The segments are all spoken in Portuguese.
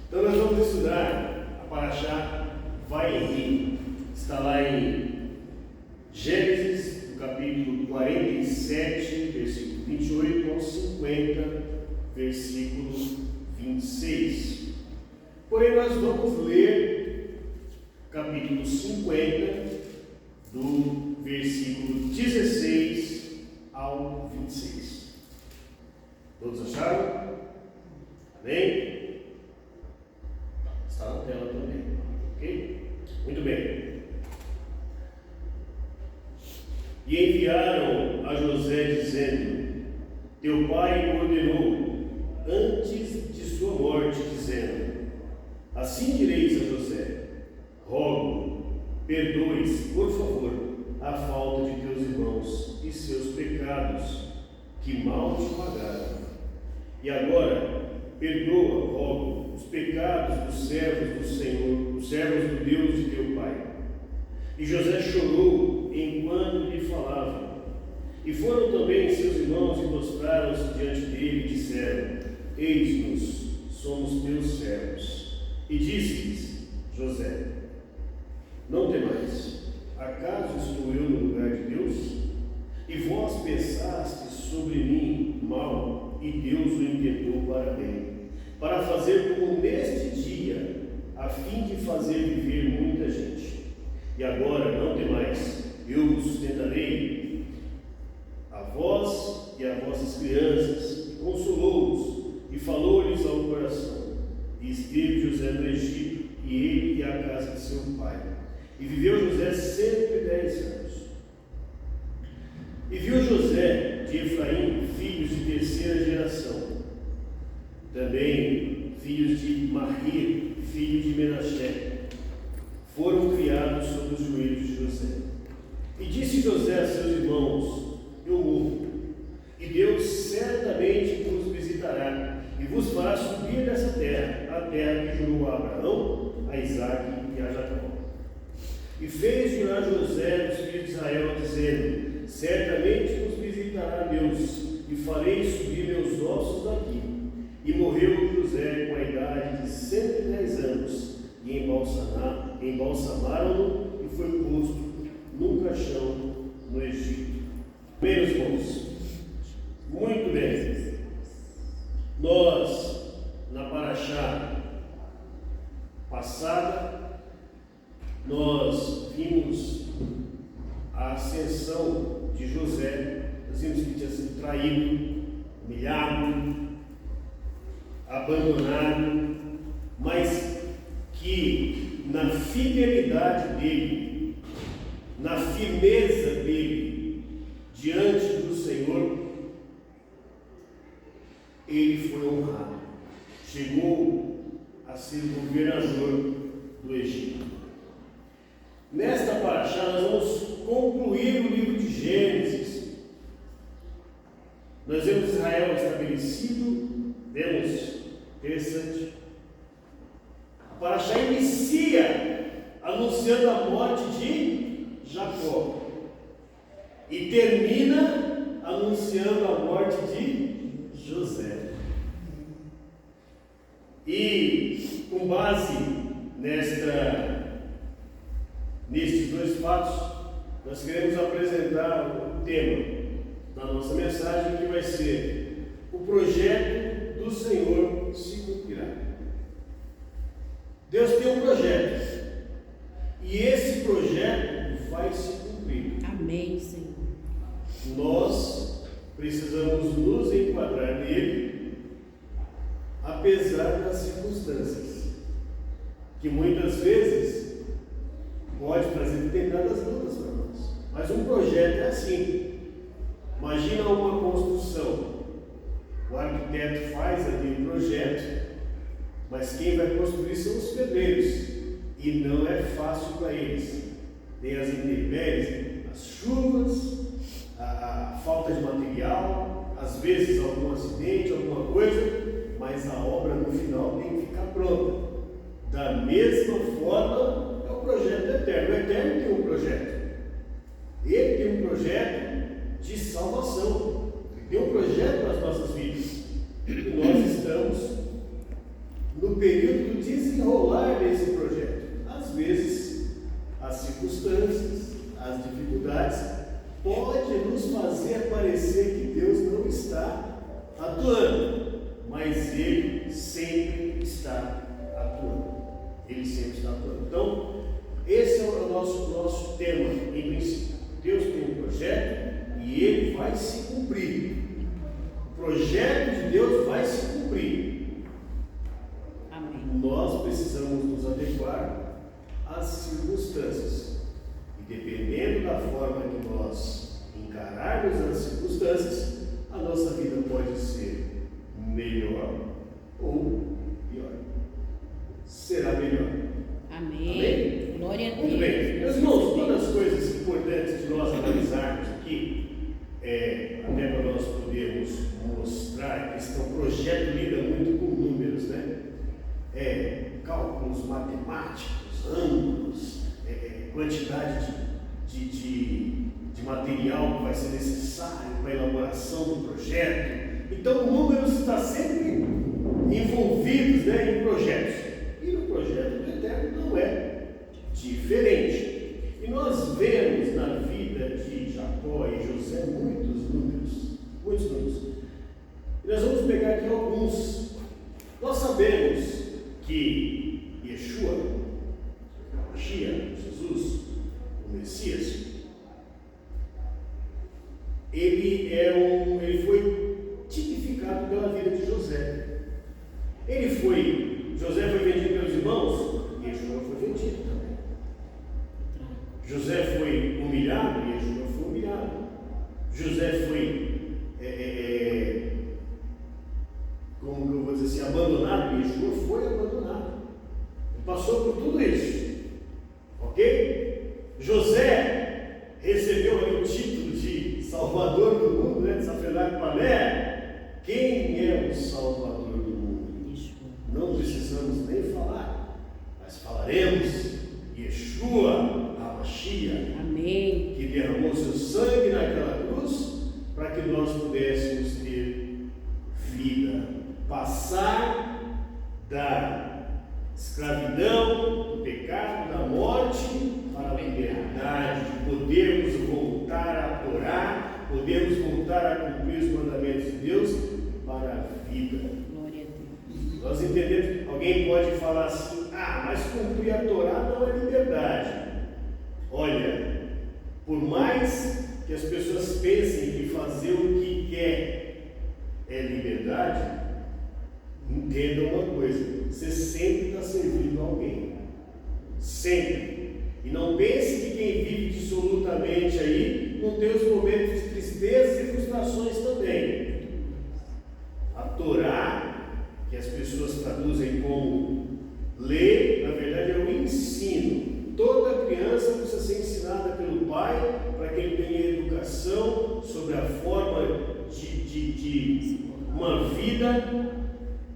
Então nós vamos estudar a Parashá Vayehi. Está lá em Gênesis, no capítulo 47, versículo 28 ao 50, versículo 26. Porém, nós vamos ler capítulo 50, do versículo 16 ao 26. Todos acharam? Amém? Está na tela também, ok? Muito bem. E enviaram a José dizendo: teu pai o ordenou antes de sua morte, dizendo: assim direis a José: rogo, perdoes, por favor, a falta de teus irmãos e seus pecados, que mal te pagaram. E agora, perdoa, rogo, os pecados dos servos do Senhor, os servos do Deus de teu pai. E José chorou enquanto lhe falava. E foram também seus irmãos e prostraram-se diante dele e disseram: eis-nos, somos teus servos. E disse-lhes José: não temais, acaso estou eu no lugar de Deus? E vós pensastes sobre mim mal, e Deus o intentou para bem, para fazer como neste dia, a fim de fazer viver muita gente. E agora não temais, eu vos sustentarei, a vós e a vossas crianças, e consolou-os, e falou-lhes ao coração. E esteve José no Egito, e ele e a casa de seu pai. E viveu José 110 anos. E viu José de Efraim filhos de terceira geração, também filhos de Mahir, filho de Menaché, foram criados sob os joelhos de José. E disse José a seus irmãos: eu morro, e Deus certamente vos visitará, e vos fará subir dessa terra, a terra que jurou a Abraão, a Isaque e a Jacó. E fez jurar José dos filhos de Israel, dizendo: certamente vos visitará Deus, e farei subir meus ossos daqui. E morreu José com a idade de 110 anos, e embalsamaram-no, e foi posto num caixão no Egito. Meus irmãos, muito bem. Nós, na Parashá passada, nós vimos a ascensão de José. Nós vimos que tinha sido traído, humilhado, abandonado, mas que na fidelidade dele, na firmeza dele diante do Senhor, ele foi honrado. Chegou a ser governador do Egito. Nesta Parashá nós vamos concluir o livro de Gênesis. Nós vemos Israel estabelecido, vemos, interessante, a Parashá inicia anunciando a morte de Jacó e termina anunciando a morte de José. E com base nestes dois fatos, nós queremos apresentar o tema da nossa mensagem, que vai ser: o projeto do Senhor se cumprirá. Deus tem um projeto, e esse projeto vai se cumprir. Amém, Senhor. Nós precisamos nos enquadrar nele, apesar das circunstâncias, que muitas vezes pode trazer determinadas lutas para nós. Mas um projeto é assim. Imagina uma construção. O arquiteto faz ali um projeto, mas quem vai construir são os pedreiros, e não é fácil para eles. Tem as intempéries, as chuvas, a falta de material, às vezes algum acidente, alguma coisa, mas a obra no final tem que ficar pronta. Da mesma forma, é o projeto eterno. O eterno tem um projeto. Ele tem um projeto de salvação. Ele tem um projeto para as nossas vidas. E nós estamos no período do desenrolar desse projeto. Às vezes, as circunstâncias, as dificuldades podem nos fazer parecer que Deus não está atuando, mas Ele sempre está atuando. Ele sempre está atuando. Então, esse é o nosso tema em princípio. Deus tem um projeto e ele vai se cumprir. O projeto de Deus vai se cumprir. Amém. Nós precisamos nos adequar às circunstâncias. E dependendo da forma que nós encararmos as circunstâncias, a nossa vida pode ser melhor ou pior. Será melhor. Amém. Amém? Glória a Deus. Muito bem. Meus irmãos, uma das coisas importantes de nós analisarmos aqui, até para nós podermos mostrar que esse projeto lida muito com números, né? Cálculos matemáticos, ângulos, quantidade de material que vai ser necessário para a elaboração do projeto. Então, números está sempre envolvidos, né, em projetos. E no projeto do Eterno não é diferente. E nós vemos na vida de Jacó e José muitos números. E nós vamos pegar aqui alguns. Nós sabemos que Yeshua, Jesus, o Messias, ele foi tipificado pela vida de José. José foi vendido pelos irmãos, e Yeshua foi vendido também. José foi humilhado, e Yeshua foi humilhado. José foi, como eu vou dizer assim, abandonado, e Yeshua foi abandonado. Ele passou por tudo isso, ok? José recebeu ali o título de Salvador do mundo, né? De Safenac Pané. Quem é o Salvador do mundo? Não precisamos nem falar, mas falaremos. Yeshua, a Mashiach, Amém, que derramou seu sangue naquela cruz para que nós pudéssemos ter vida, passar da escravidão, do pecado, da morte para a liberdade, de podermos voltar a adorar, podermos voltar a cumprir os mandamentos de Deus para a vida. glória a Deus. Nós entendemos, alguém pode falar assim, mas cumprir a Torá não é liberdade. Olha, por mais que as pessoas pensem que fazer o que quer é liberdade, entenda uma coisa, você sempre está servindo a alguém. Sempre. E não pense que quem vive dissolutamente aí não tem os momentos de tristeza e frustrações também. A Torá, que as pessoas traduzem como ler, na verdade é o ensino. Toda criança precisa ser ensinada pelo pai para que ele tenha educação sobre a forma de uma vida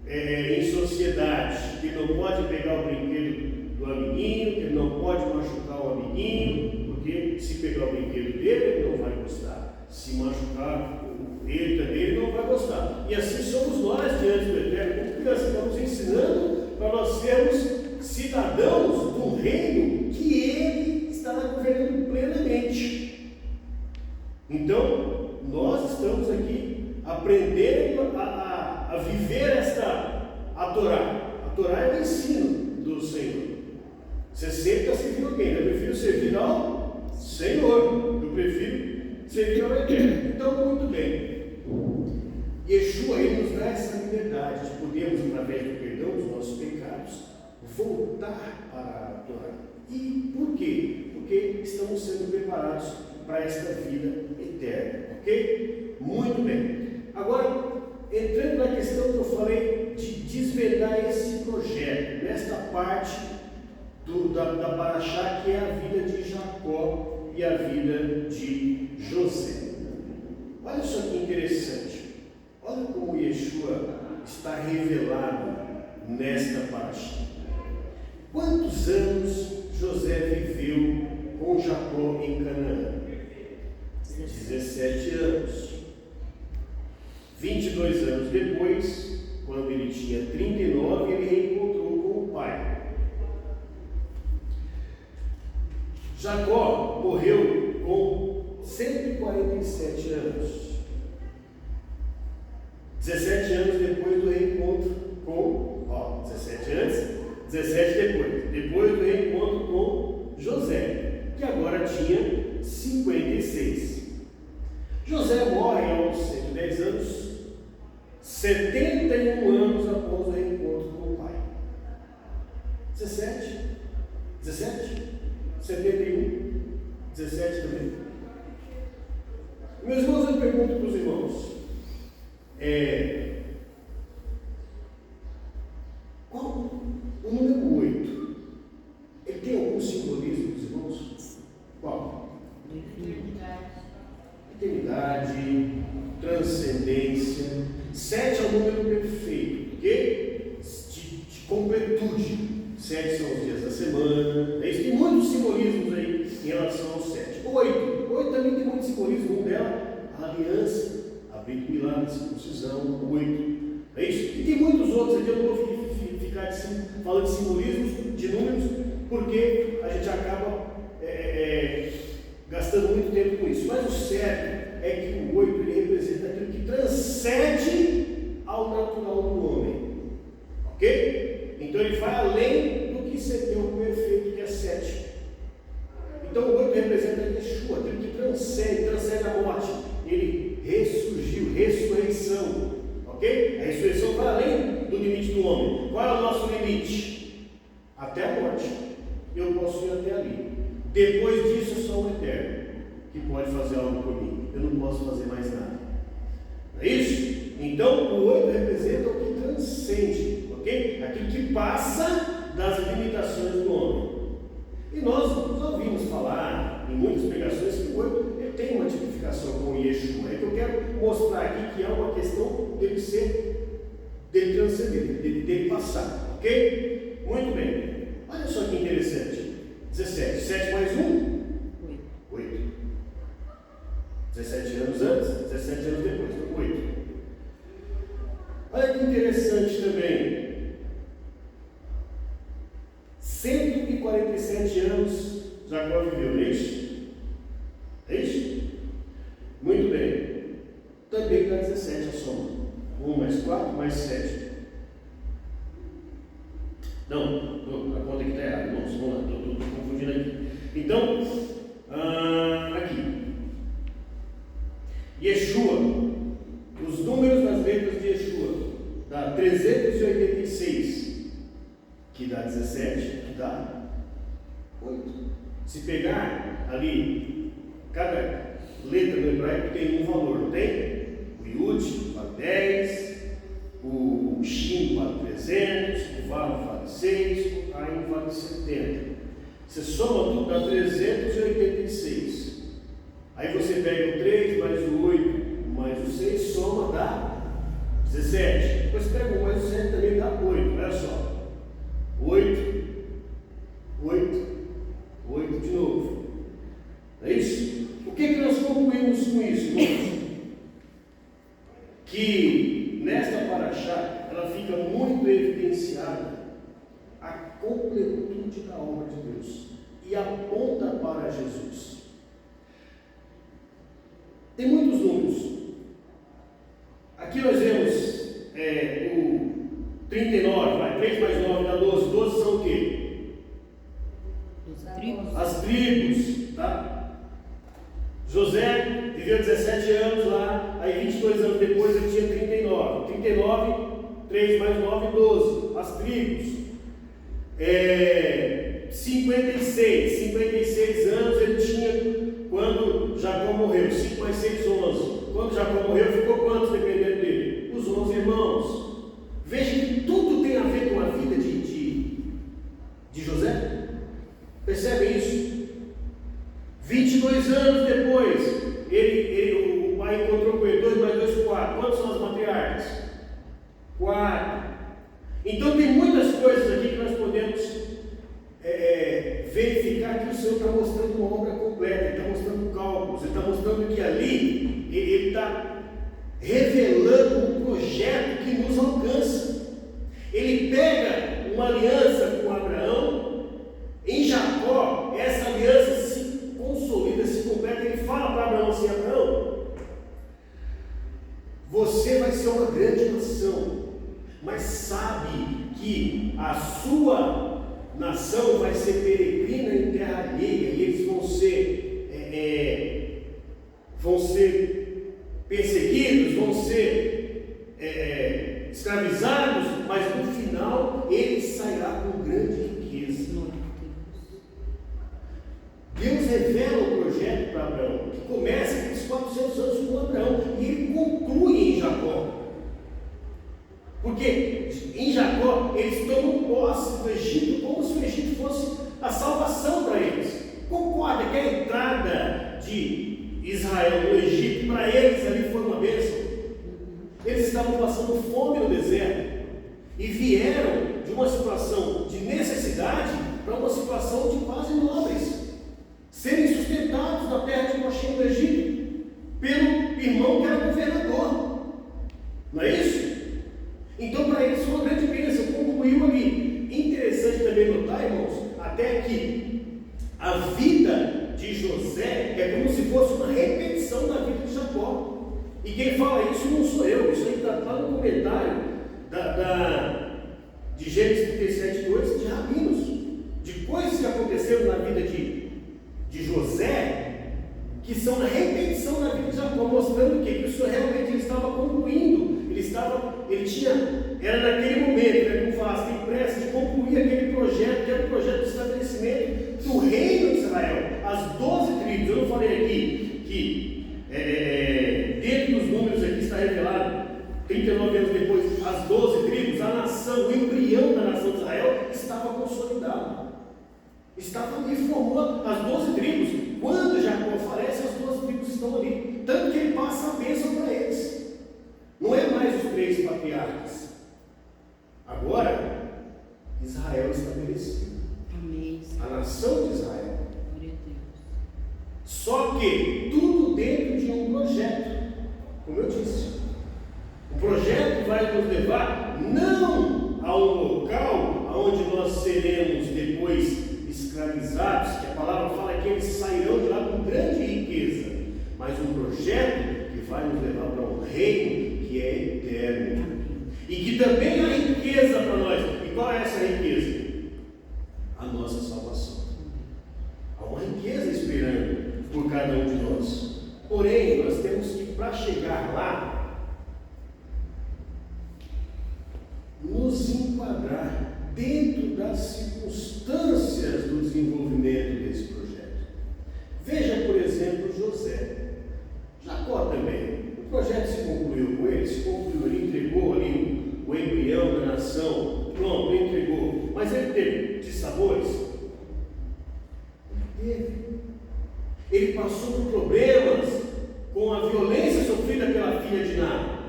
em sociedade. Que não pode pegar o brinquedo do amiguinho, que ele não pode machucar o amiguinho, porque se pegar o brinquedo dele, ele não vai gostar. Se machucar ele também, ele não vai gostar. E assim somos nós diante do Eterno. Como criança, estamos ensinando para nós sermos cidadãos do reino que ele está governando plenamente. Então, nós estamos aqui aprendendo a viver a Torá. A Torá é o ensino do Senhor. Você sempre está servindo alguém. Eu prefiro servir ao Senhor. Eu prefiro servir ao Eterno. Então, muito bem. Yeshua, ele nos dá essa liberdade de podermos, através do perdão dos nossos pecados, voltar para a Torá. E por quê? Porque estamos sendo preparados para esta vida eterna, ok? Muito bem. Agora, entrando na questão que eu falei de desvendar esse projeto, nesta parte da Paraxá, que é a vida de Jacó e a vida de José. Olha só que interessante. Olha como Yeshua está revelado nesta Paraxá. Quantos anos José viveu com Jacó em Canaã? 17 anos. 22 anos depois, quando ele tinha 39, ele reencontrou com o pai. Jacó morreu com 147 anos. 17 anos depois do reencontro com, 17 antes, 17 depois. Depois do reencontro com José, que agora tinha 56. José morre aos 110 anos, 71 anos após o reencontro com o pai. 17, 71, 17 também. Meus irmãos, eu pergunto para os irmãos, qual o número 8? Ele tem algum simbolismo, os irmãos? Qual? Eternidade, transcendência. 7 é o número perfeito, ok? De completude. 7 são os dias da semana. Tem muitos simbolismos aí em relação ao 7. 8 também tem muito simbolismo. Um dela, a aliança, a Brit Milá, a circuncisão. 8. É isso? E tem muitos outros aqui. Eu não vou ficar falando de simbolismos, de números, porque a gente acaba gastando muito tempo com isso. Mas o certo é que o 8 ele representa aquilo que transcende ao natural do homem. Ok? Então ele vai além do que seria o perfeito, que é 7. Então o 8 representa Yeshua, aquilo que transcende a morte. Ele ressurgiu, ressurreição. Ok? A ressurreição vai além do limite do homem. Qual é o nosso limite? Até a morte. Eu posso ir até ali. Depois disso, só o eterno que pode fazer algo por mim. Eu não posso fazer mais nada. Não é isso? Então, o 8 representa o que transcende, ok? Aquilo que passa das limitações do homem. E nós ouvimos falar em muitas pregações que o 8 ele tem uma tipificação com o Yeshua. É que eu quero mostrar aqui que é uma questão dele transcender, dele passar, ok? Muito bem. Olha só que interessante. 17. 7 mais 1? 8. 17 anos antes, 17 anos depois. Então, 8. Olha que interessante também. 147 anos Jacó viveu, não é isso? É isso? Muito bem. Também dá 17 a soma. 1 mais 4 mais 7. Não, a conta aqui está errada, irmãos. Vamos lá, estou confundindo aqui. Então, aqui. Yeshua, os números das letras de Yeshua, dá 386, que dá 17, que dá 8. Se pegar ali, cada letra do hebraico tem um valor, não tem? O Yud vale 10, o Shin vale 300, o Vav vale 6, o Ain vale 70. Você soma tudo, dá 386. Aí você pega o 3 mais o 8 mais o 6, soma, dá 17. Depois você pega o 1 mais o 7, também dá 8. Olha só. 8 de novo. É isso? O que nós concluímos com isso, irmãos? Que nesta paraxá, ela fica muito evidenciada a completude da obra de Deus e aponta para Jesus. Tem muitos números. Aqui nós vemos o 39, 3 mais 9 dá 12. 12 são o quê? As tribos, tá? José viveu 17 anos lá, aí 22 anos depois ele tinha 39. 39, 3 mais 9, 12. As tribos. 56 anos ele tinha quando Jacó morreu. 5 mais 6, 11. Quando Jacó morreu, ficou quantos dependendo dele? Os 11 irmãos. Veja que tudo tem a ver com a vida de José. Percebem isso? 22 anos depois, o pai encontrou com ele. 2 mais 2, 4. Quantos são as matriarcas? 4. Então tem muitas coisas aqui que nós podemos verificar que o Senhor está mostrando uma obra completa. Ele está mostrando cálculos. Ele está mostrando que ali ele está revelando um projeto que nos alcança. Ele pega uma aliança com Abraão. Em Jacó, essa aliança se sua nação vai ser peregrina em terra alheia, e eles vão ser perseguidos, vão ser escravizados, mas no final ele sairá com grande riqueza. Deus revela o projeto para Abraão, que começa aqueles 400 anos com Abraão, e ele conclui em Jacó. Porque em Jacó eles tomam posse do Egito como se o Egito fosse a salvação para eles. Concorda que a entrada de Israel no Egito, para eles ali foi uma bênção. Eles estavam passando fome no deserto e vieram de uma situação de necessidade para uma situação de quase nobres, serem sustentados na terra de Goshen do Egito pelo irmão que era governador. Não é isso? Então, para eles foi uma grande bênção, concluiu ali. Interessante também notar, irmãos, até que a vida de José é como se fosse uma repetição da vida de Jacó. E quem fala isso não sou eu, isso aí está lá no comentário de Gênesis 37:2, de Rabinos, de coisas que aconteceram na vida de José, que são a repetição da vida de Jacó, mostrando que isso realmente ele estava concluindo. Era naquele momento, como falasse, tem pressa de concluir aquele projeto, que era o projeto de estabelecimento do reino de Israel, as 12 tribos. Eu não falei aqui que dentro dos números aqui está revelado, 39 anos depois, as 12 tribos, a nação, o embrião da nação de Israel estava consolidado. Estava ali, formou as 12 tribos. Quando Jacó falece, as 12 tribos estão ali. Tanto que ele passa a bênção para eles. Não é mais os 3 patriarcas. Agora, Israel estabelecido. Amém. A nação de Israel. Glória a Deus. Só que tudo dentro de um projeto. Como eu disse. O projeto vai nos levar não a um local onde nós seremos depois escravizados, que a palavra fala que eles sairão de lá com grande riqueza, mas um projeto que vai nos levar para um reino que é eterno e que também há riqueza para nós. E qual é essa riqueza? A nossa salvação. Há uma riqueza esperando por cada um de nós. Porém, nós temos que, para chegar lá, nos enquadrar dentro das circunstâncias do desenvolvimento desse projeto. Veja, por exemplo, José. Jacó também. O projeto se concluiu com ele, ele entregou ali o embrião da nação, pronto, ele entregou. Mas ele teve dissabores? Ele teve. Ele passou por problemas com a violência sofrida pela filha de Ná.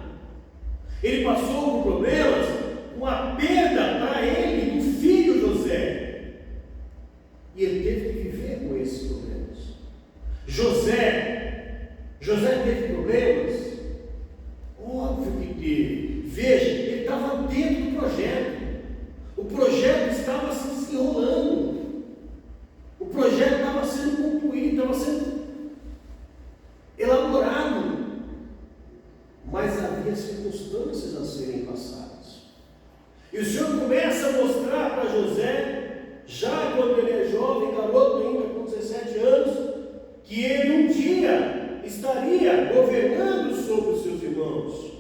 Ele passou por problemas com a perda para ele do filho José. E ele teve que viver com esses problemas. José teve problemas? Óbvio que teve. Veja, ele estava dentro do projeto. O projeto estava se desenrolando. O projeto estava sendo concluído, estava sendo elaborado. Mas havia circunstâncias a serem passadas. E o Senhor começa a mostrar para José, já quando ele é jovem, garoto ainda com 17 anos, que ele um dia estaria governando sobre os seus irmãos.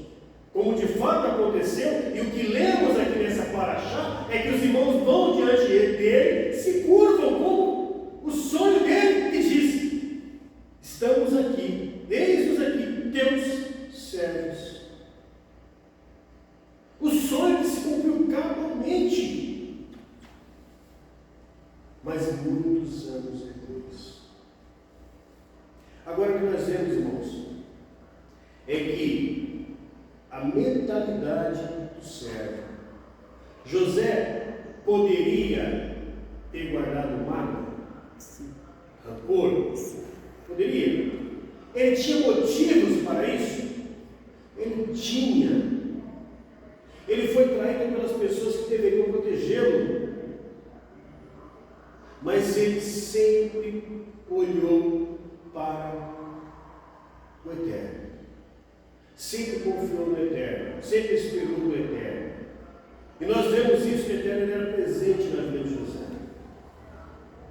Como de fato aconteceu, e o que lemos aqui nessa paraxá é que os irmãos vão diante dele, se curvam como o sonho dele e diz: estamos aqui, eis-nos aqui, teus servos. O sonho que se cumpriu cabalmente, mas muitos anos depois. Agora, o que nós vemos, irmãos, é que a mentalidade do servo. José poderia ter guardado mágoa, rancor? Poderia. Ele tinha motivos para isso? Ele tinha. Ele foi traído pelas pessoas que deveriam protegê-lo, mas ele sempre olhou para o Eterno, sempre confiou no Eterno, sempre esperou no Eterno. E nós vemos isso que o Eterno era presente na vida de José.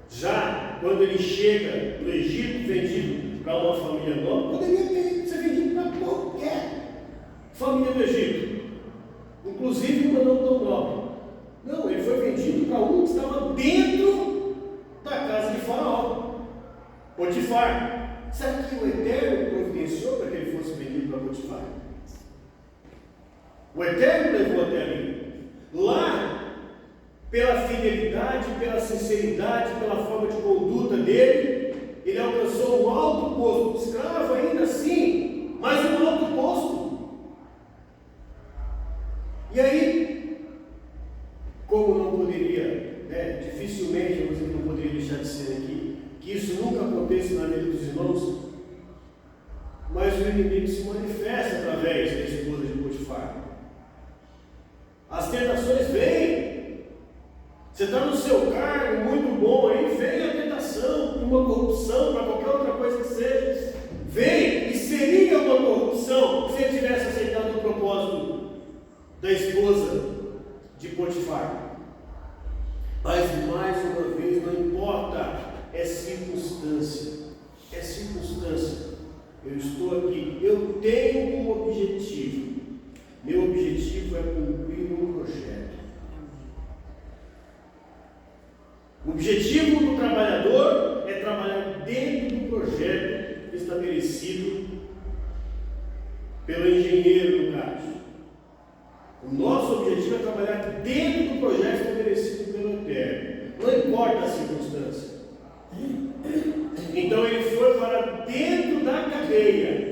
Já quando ele chega no Egito, vendido para uma família nobre, poderia ser vendido para qualquer família do Egito, inclusive uma não tão nobre. Não, ele foi vendido para um que estava dentro da casa de Faraó, Potifar. Sabe que o Eterno providenciou para que ele fosse vendido para Potifar? O Eterno levou até ali. Lá, pela fidelidade, pela sinceridade, pela forma de conduta dele, ele alcançou um alto posto. Escravo ainda assim, mas um alto posto. E aí, como não poderia, dificilmente você não poderia deixar de ser aqui, que isso nunca aconteça na vida dos irmãos, mas o inimigo se manifesta através da esposa de Potifar. As tentações vêm. Você está no seu cargo muito bom aí, vem a tentação, uma corrupção, para qualquer outra coisa que seja. Vem, e seria uma corrupção se ele tivesse aceitado o propósito da esposa de Potifar. Mas mais uma vez, não importa, é circunstância. É circunstância. Eu estou aqui, eu tenho um objetivo. Meu objetivo é cumprir um projeto. O objetivo do trabalhador é trabalhar dentro do projeto estabelecido pelo engenheiro, no caso. O nosso objetivo é trabalhar dentro do projeto estabelecido pelo Eterno. Não importa a circunstância. Então ele foi para dentro da cadeia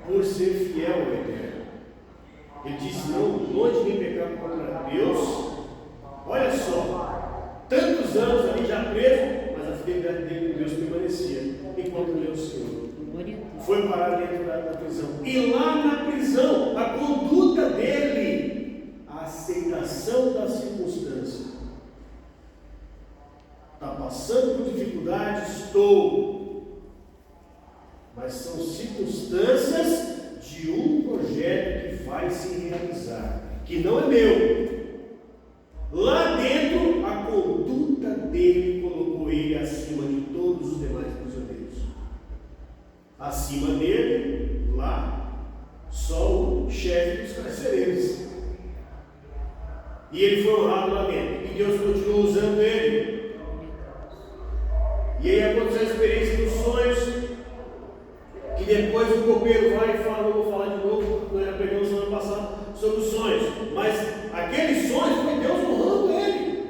por ser fiel ao Eterno. Ele disse: não, longe de mim pecar contra Deus. Olha só, tantos anos ali já preso, mas a fidelidade dele com Deus permanecia, enquanto ele é o Senhor. Foi parar dentro da prisão. E lá na prisão, a conduta dele, a aceitação da circunstância. Está passando por dificuldade? Estou. Mas são circunstâncias de um projeto que vai se realizar, que não é meu. Lá dentro, a conduta dele colocou ele acima de todos os demais prisioneiros. Acima dele, lá, só o chefe dos carcereiros. E ele foi honrado lá dentro. E Deus continuou usando ele. E aí aconteceu a experiência dos sonhos, que depois o copeiro vai e fala, não vou falar de novo, nós já pegamos semana passada sobre os sonhos, mas aqueles sonhos foi Deus honrando ele,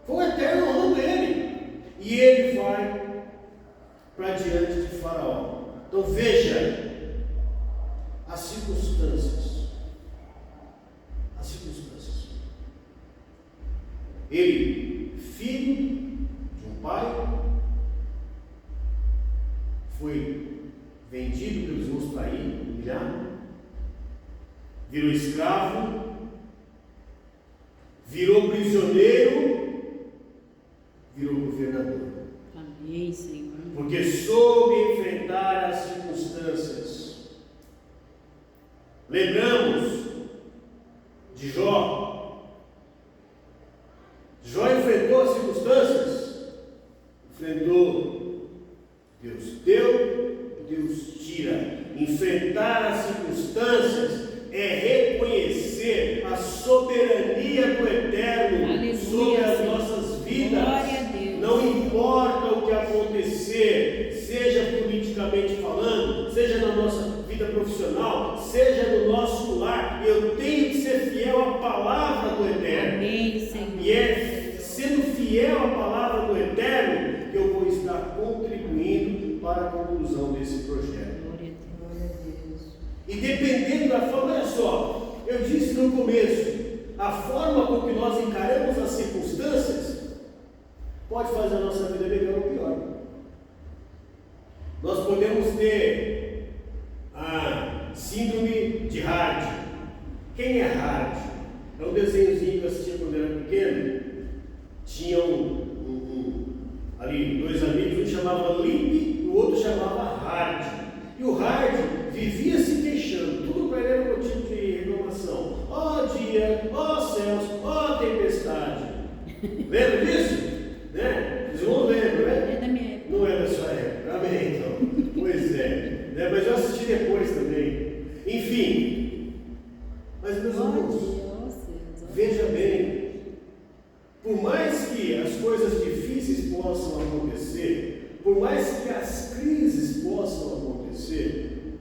foi o Eterno honrando ele, e ele vai para diante de Faraó. Então veja as circunstâncias, ele, filho de um pai, foi vendido pelos irmãos para ir, humilhado, virou escravo, virou prisioneiro, virou governador. Amém, Senhor. Porque soube enfrentar as circunstâncias. Lembramos de Jó. Jó enfrentou as circunstâncias, enfrentou. Deus deu, Deus tira. Enfrentar as circunstâncias é reconhecer a soberania do Eterno. Aleluia, sobre as nossas vidas. Glória a Deus. Não importa o que acontecer, seja politicamente falando, seja na nossa vida profissional, seja no nosso lar, eu tenho que ser fiel à palavra do Eterno. Amém, Senhor. E é sendo fiel à palavra do Eterno que eu vou estar contribuindo para a conclusão desse projeto. Glória a Deus. E dependendo da forma, olha só, eu disse no começo, a forma com que nós encaramos as circunstâncias pode fazer a nossa vida melhor ou pior. Nós podemos ter a síndrome de Hard. Quem é Hard? É um desenhozinho que eu assistia quando eu era pequeno. Tinha ali dois amigos, um chamava Limp e o outro chamava Hard. E o Hard vivia se queixando, tudo para ele era motivo de reclamação. tempestade. Lembra disso? Né? Vocês não lembram, né? É da minha época. Não é da sua época. Amém, então. Pois é. Né? Mas eu assisti depois também. Enfim. Mas, meus irmãos, veja bem. Por mais que as coisas difíceis possam acontecer, por mais que as crises possam acontecer,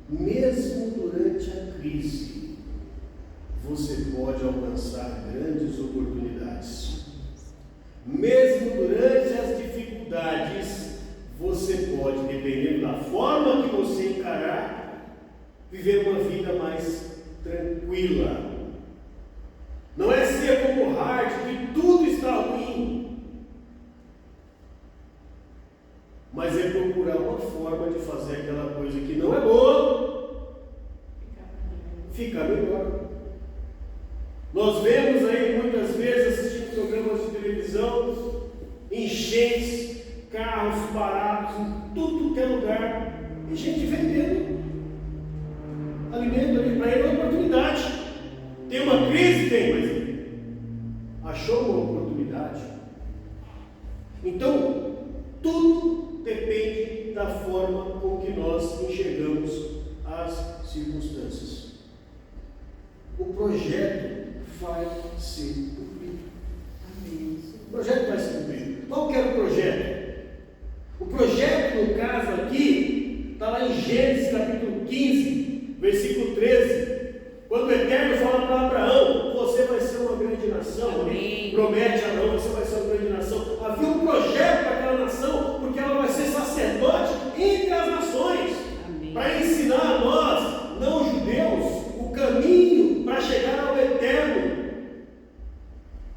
mesmo durante a crise, você pode alcançar grandes oportunidades. Mesmo durante as dificuldades, você pode, dependendo da forma que você encarar, viver uma vida mais tranquila. Não é ser como Hard, que tudo está ruim, mas é procurar uma forma de fazer aquela coisa que não é boa ficar melhor. Nós vemos aí muitas vezes, assistindo programas de televisão, enchentes, carros parados em tudo que é lugar, e gente vendendo alimento ali para ele, é uma oportunidade. Tem uma crise? Tem, mas achou uma oportunidade. Então, tudo depende da forma com que nós enxergamos as circunstâncias. O projeto vai ser cumprido. Amém. O projeto vai ser cumprido. Qual que era o projeto? O projeto, no caso aqui, está lá em Gênesis capítulo 15, versículo 13. Quando o Eterno fala para Abraão, você vai ser uma grande nação. Ele promete a Abraão, você vai ser uma grande nação. Havia um projeto para aquela nação, porque ela vai ser sacerdote entre as nações. Para ensinar a nós, não judeus, o caminho para chegar ao Eterno.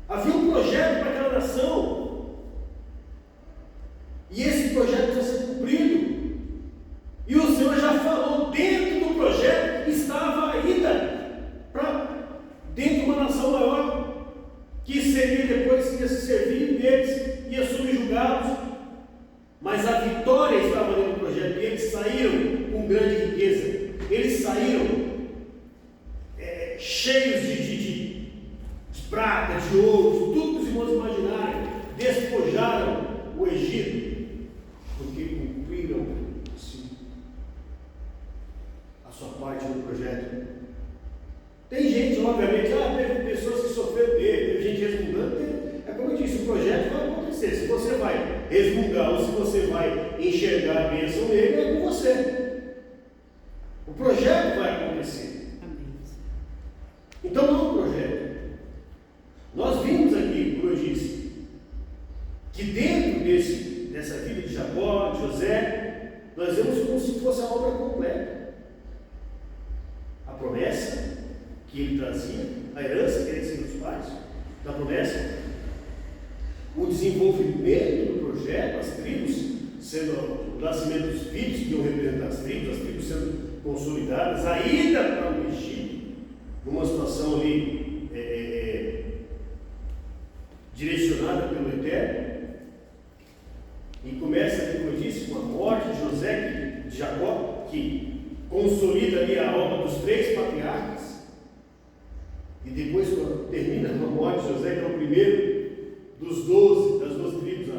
Havia um projeto para aquela nação. E esse projeto vai ser cumprido. E o Senhor já falou, dentro do projeto estava a ida para dentro de uma nação maior, que seria depois que ia se servir deles, ia subjugá-los. Mas a vitória estava dentro do projeto, e eles saíram com grande riqueza. Eles saíram cheios de prata, de ouro, de tudo que os irmãos imaginarem. Despojaram o Egito, porque cumpriram a sua parte no projeto. Tem gente, obviamente, teve pessoas que sofreram dele, teve gente resmungando. É como eu disse, o projeto vai acontecer. Se você vai resmungar ou se você vai enxergar a bênção nele, é com você. O projeto vai acontecer. Então não é um projeto. Nós vimos aqui, como eu disse, que dentro dessa vida de Jacó, de José, nós vemos como se fosse a obra completa. A promessa que ele trazia, a herança que ele tinha dos pais, da promessa, o desenvolvimento do projeto, as tribos, sendo o nascimento dos filhos que iam representar as tribos sendo consolidadas, a ida para o Egito, numa situação ali direcionada pelo Eterno, e começa, como eu disse, com a morte de José, de Jacó, que consolida ali a obra dos 3 patriarcas, e depois termina com a morte de José, que é o primeiro dos 12, das 12 tribos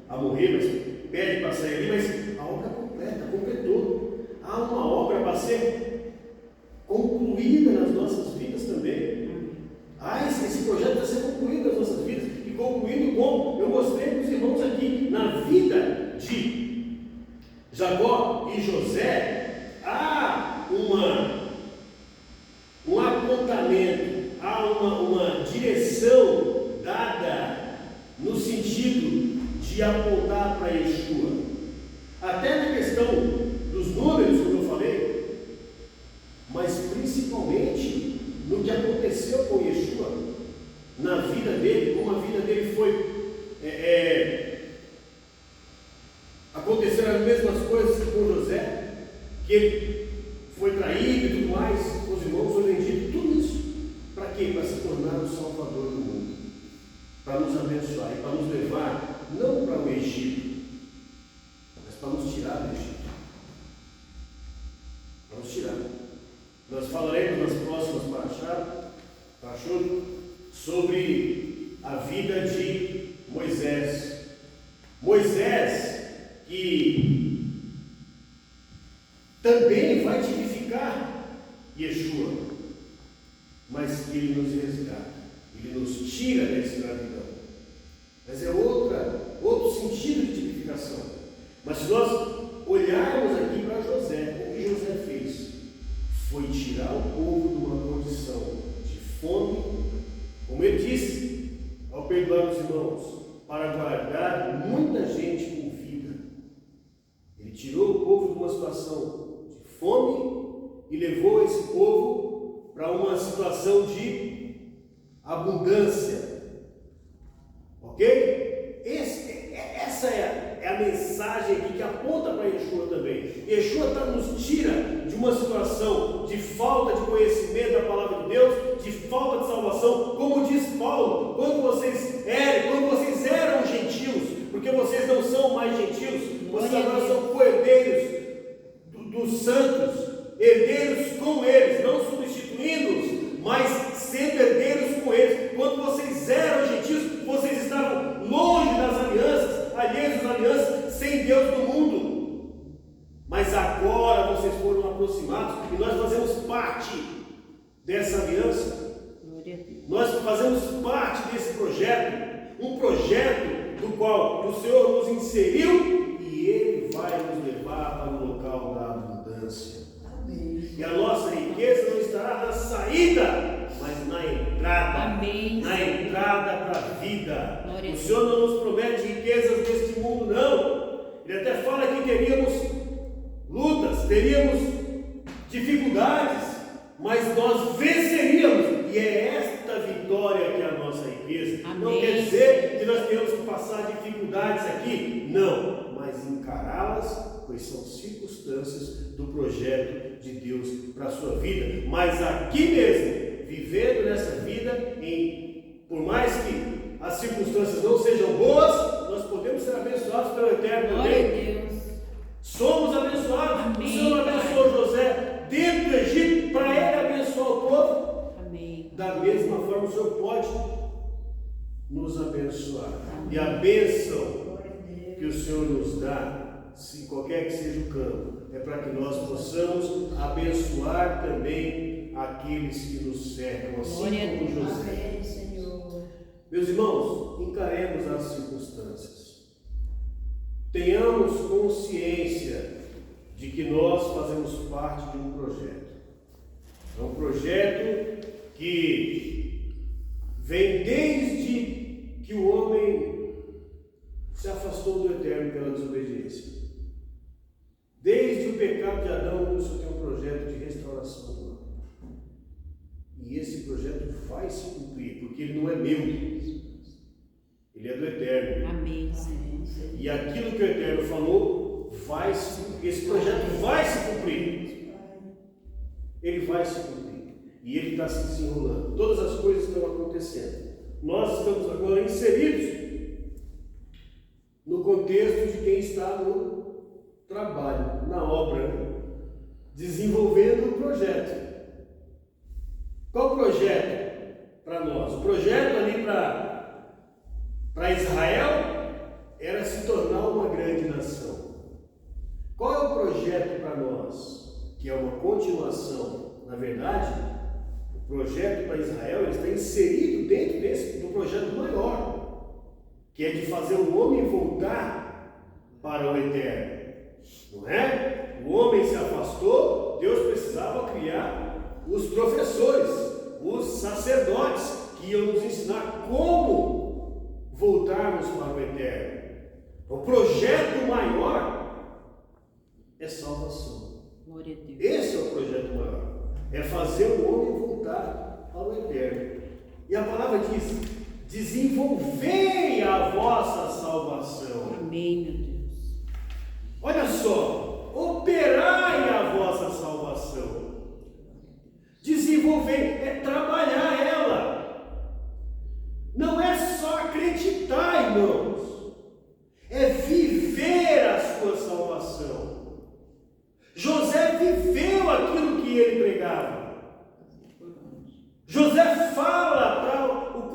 a morrer, mas pede para sair ali, mas a obra completa, completou. Há uma obra para ser concluída nas nossas vidas também. Esse projeto vai ser concluído nas nossas vidas, e concluído como? Eu mostrei para os irmãos aqui, na vida de Jacó e José, há um apontamento, há uma direção dada no sentido de apontar para Yeshua. Até na questão dos números, como eu falei, mas principalmente no que aconteceu com Yeshua, na vida dele, como a vida dele foi. Aconteceram as mesmas coisas que com José, que ele foi traído e tudo mais, os irmãos foram vendidos, tudo isso. Para quê? Para se tornar o Salvador do mundo, para nos abençoar e para nos levar, não para o Egito, mas para nos tirar do Egito. Para nos tirar. Nós falaremos nas próximas parashot sobre a vida de Moisés. Moisés, que também vai tipificar Yeshua, mas que ele nos resgata, ele nos tira da escravidão. Mas é outro sentido de tipificação. Mas se nós olharmos aqui para José, o que José fez foi tirar o povo de uma condição de fome, como ele disse, ao perdoar os irmãos, para guardar muita gente com vida. Ele tirou o povo de uma situação de fome e levou esse povo para uma situação de abundância. Ok? Essa é a mensagem aqui que aponta para Yeshua também. Yeshua nos tira de uma situação de falta de conhecimento da palavra de Deus, de falta de salvação, como diz Paulo, quando vocês eram gentios, porque vocês não são mais gentios, vocês agora são co-herdeiros dos santos, herdeiros com eles, não substituindo-os, mas sendo herdeiros com eles. Quando vocês eram gentios, vocês estavam longe das alianças, alheios às alianças, sem Deus no mundo. Mas agora vocês foram aproximados e nós fazemos parte dessa aliança. Nós fazemos parte desse projeto, um projeto do qual o Senhor nos inseriu e Ele vai nos levar para o local da abundância. Amém. E a nossa riqueza não estará na saída, mas na entrada. Amém. Na entrada para a vida. Glória. O Senhor não nos promete riquezas deste mundo, não. Ele até fala que teríamos lutas, teríamos dificuldades, mas nós venceríamos. E é esta vitória que é a nossa riqueza. Amém. Não quer dizer que nós tenhamos que passar dificuldades aqui. Não, mas encará-las, pois são circunstâncias do projeto de Deus para a sua vida. Mas aqui mesmo, vivendo nessa vida, por mais que as circunstâncias não sejam boas, nós podemos ser abençoados pelo Eterno também. Somos abençoados. Amém. O Senhor abençoou José dentro do Egito para ele abençoar o povo. Amém. Da mesma forma, o Senhor pode nos abençoar. Amém. E a bênção que o Senhor nos dá, se qualquer que seja o campo, é para que nós possamos abençoar também aqueles que nos cercam, assim como José. Amém, Senhor. Meus irmãos, encaremos as circunstâncias. Tenhamos consciência de que nós fazemos parte de um projeto. É um projeto que vem desde que o homem se afastou do Eterno pela desobediência. Desde o pecado de Adão, o Senhor tem um projeto de restauração do homem. E esse projeto vai se cumprir, porque ele não é meu, ele é do Eterno. Amém. E aquilo que o Eterno falou, esse projeto vai se cumprir. Ele vai se cumprir. E ele está se desenrolando. Todas as coisas estão acontecendo. Nós estamos agora inseridos no contexto de quem está no trabalho, na obra, desenvolvendo o projeto. Qual o projeto para nós? O projeto ali para Israel era se tornar uma grande nação. Qual é o projeto para nós? Que é uma continuação. Na verdade, o projeto para Israel ele está inserido dentro do projeto maior, que é de fazer o homem voltar para o Eterno. Não é? O homem se afastou, Deus precisava criar os professores, os sacerdotes, que iam nos ensinar como voltarmos para o Eterno. O projeto maior é salvação. Glória a Deus. Esse é o projeto maior. É fazer o homem voltar ao Eterno. E a palavra diz: desenvolvei a vossa salvação. Amém, meu Deus. Olha só, operai a vossa salvação. Desenvolver é trabalhar ela. Não é só acreditar, irmãos. É viver a sua salvação. José viveu aquilo que ele pregava. José fala para o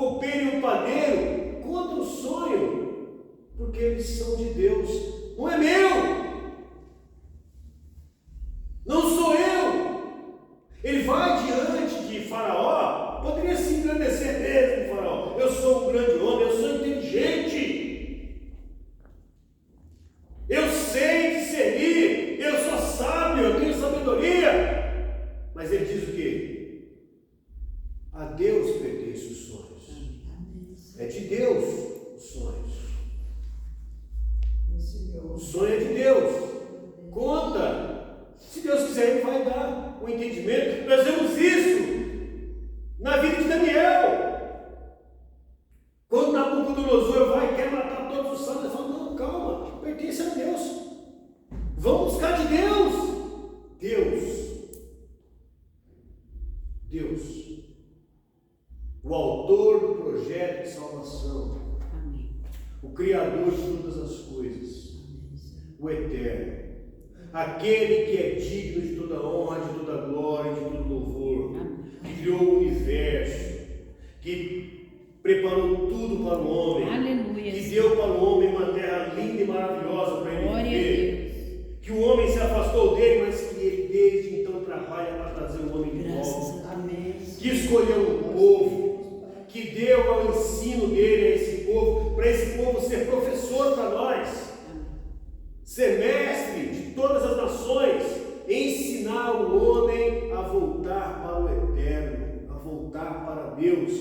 Nabucodonosor vai e quer matar todos os santos. Ele fala, não, calma, pertence a Deus. Vamos buscar de Deus. Deus, o autor do projeto de salvação, Amém. o Criador de todas as coisas, o Eterno, aquele que é digno de toda honra, de toda glória, de todo louvor, que criou o universo, que preparou tudo para o homem, Aleluia. que deu para o homem uma terra linda e maravilhosa para ele Glória a viver, que o homem se afastou dele, mas que ele desde então trabalha para trazer o homem de volta, que escolheu um povo, que deu ao ensino dele a esse povo, para esse povo ser professor para nós, ser mestre de todas as nações, ensinar o homem a voltar para o Eterno, a voltar para Deus.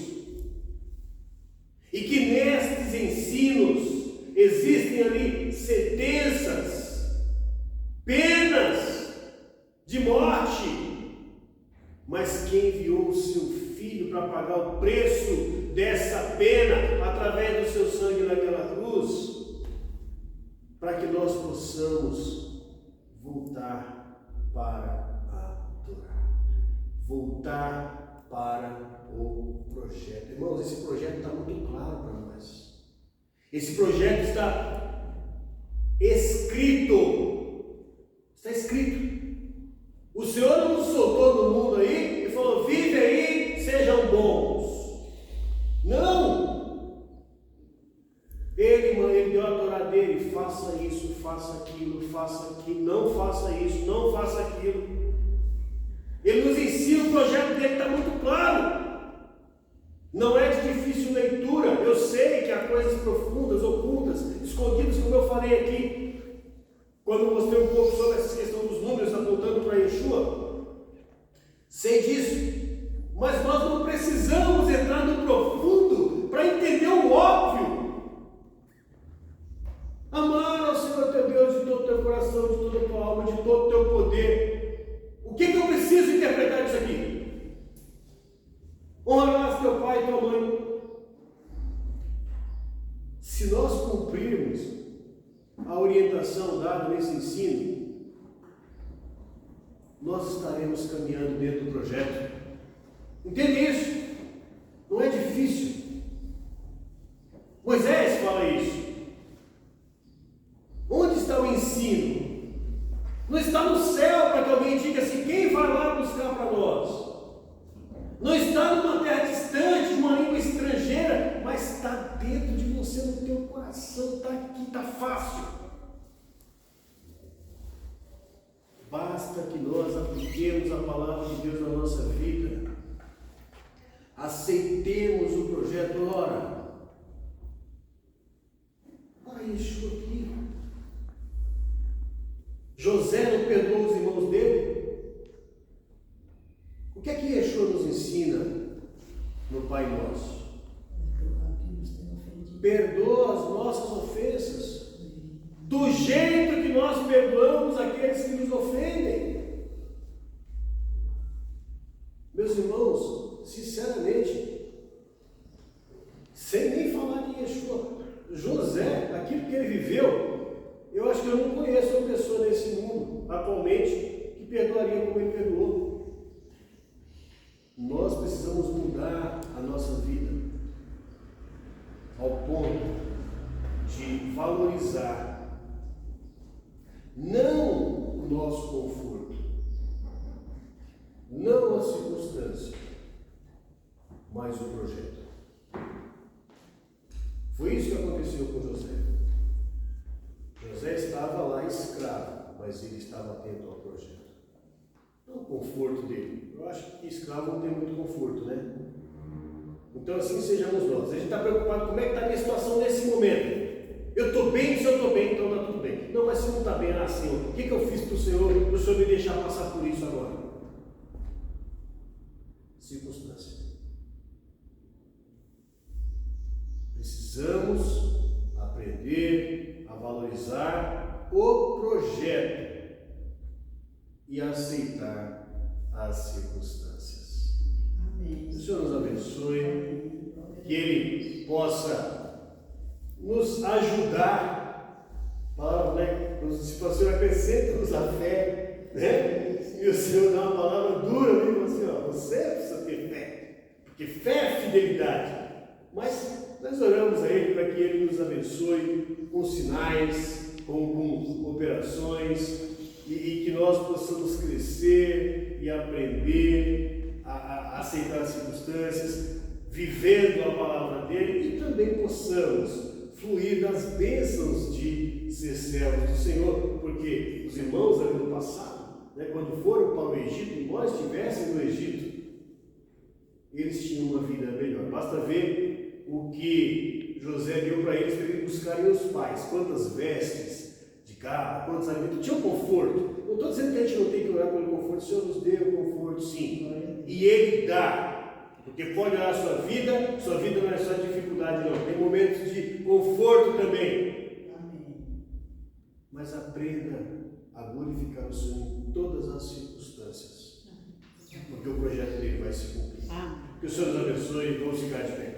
E que nestes ensinos existem ali sentenças, penas de morte, mas quem enviou o seu Filho para pagar o preço dessa pena através do seu sangue naquela cruz, para que nós possamos voltar para adorar, voltar para o projeto. Irmãos, esse projeto está muito claro para nós. Esse projeto está escrito. Está escrito. O Senhor não nos soltou no mundo aí e falou, vive aí, sejam bons. Não! Ele deu a Torá dele, faça isso, faça aquilo, não faça isso, não faça aquilo. Ele nos ensina, o projeto dele está muito claro. Não é de difícil leitura. Eu sei que há coisas profundas, ocultas, escondidas, como eu falei aqui, quando mostrei um pouco sobre essa questão dos números apontando para Yeshua. Sei disso. Mas nós não precisamos entrar no profundo para entender o óbvio. Amar ao Senhor teu Deus de todo o teu coração, de toda a tua alma, de todo o teu poder. O que eu preciso interpretar disso aqui? Honrarás teu pai e tua mãe. Se nós cumprirmos a orientação dada nesse ensino, nós estaremos caminhando dentro do projeto. Entende isso? Não é difícil. Moisés fala isso. Onde está o ensino? Não está no céu para que alguém diga assim, quem vai lá buscar para nós? Não está numa terra distante, uma língua estrangeira, mas está dentro de você, no teu coração, está aqui, está fácil. Basta que nós apliquemos a palavra de Deus na nossa vida, aceitemos o projeto. Ora, Yeshua aqui. José não perdoou os irmãos dele? O que é que Yeshua nos ensina no Pai Nosso? Perdoa as nossas ofensas, do jeito que nós perdoamos aqueles que nos ofendem. Meus irmãos, sinceramente, sem nem falar de Yeshua, José, aquilo que ele viveu, eu acho que eu não conheço uma pessoa nesse mundo atualmente que perdoaria como ele perdoou. Nós precisamos mudar a nossa vida ao ponto de valorizar não o nosso conforto, não a circunstância, mas o projeto. Foi isso que aconteceu com José. José estava lá escravo, mas ele estava atento ao projeto. Não o conforto dele. Eu acho que escravo não tem muito conforto, né? Então assim sejamos nós. A gente está preocupado como é que está a minha situação nesse momento. Eu estou bem, se eu estou bem, então está tudo bem. Não, mas se não está bem, Senhor, o que eu fiz para o Senhor me deixar passar por isso agora? Circunstância. Precisamos aprender a valorizar o projeto e aceitar as circunstâncias. Amém. Que o Senhor nos abençoe, que Ele possa nos ajudar. A palavra, né? Se o Senhor acrescenta-nos a fé, né? E o Senhor dá uma palavra dura ali, e fala assim, ó, você precisa ter fé, porque fé é fidelidade. Mas nós oramos a Ele para que Ele nos abençoe com sinais, com operações, e que nós possamos crescer e aprender a aceitar as circunstâncias, vivendo a palavra dEle, e também possamos fluir nas bênçãos de ser servos do Senhor, porque os irmãos ali no passado, né, quando foram para o Egito, embora estivessem no Egito, eles tinham uma vida melhor. Basta ver o que José deu para eles buscarem os pais, quantas vestes de cabra, quantos alimentos, tinham conforto. Não estou dizendo que a gente não tem que orar pelo conforto, o Senhor nos deu conforto, sim, e Ele dá. Porque pode olhar a sua vida não é só dificuldade, não. Tem momentos de conforto também. Amém. Mas aprenda a glorificar o Senhor em todas as circunstâncias. Porque o projeto dele vai se cumprir. Amém. Que o Senhor nos abençoe e vamos ficar de pé.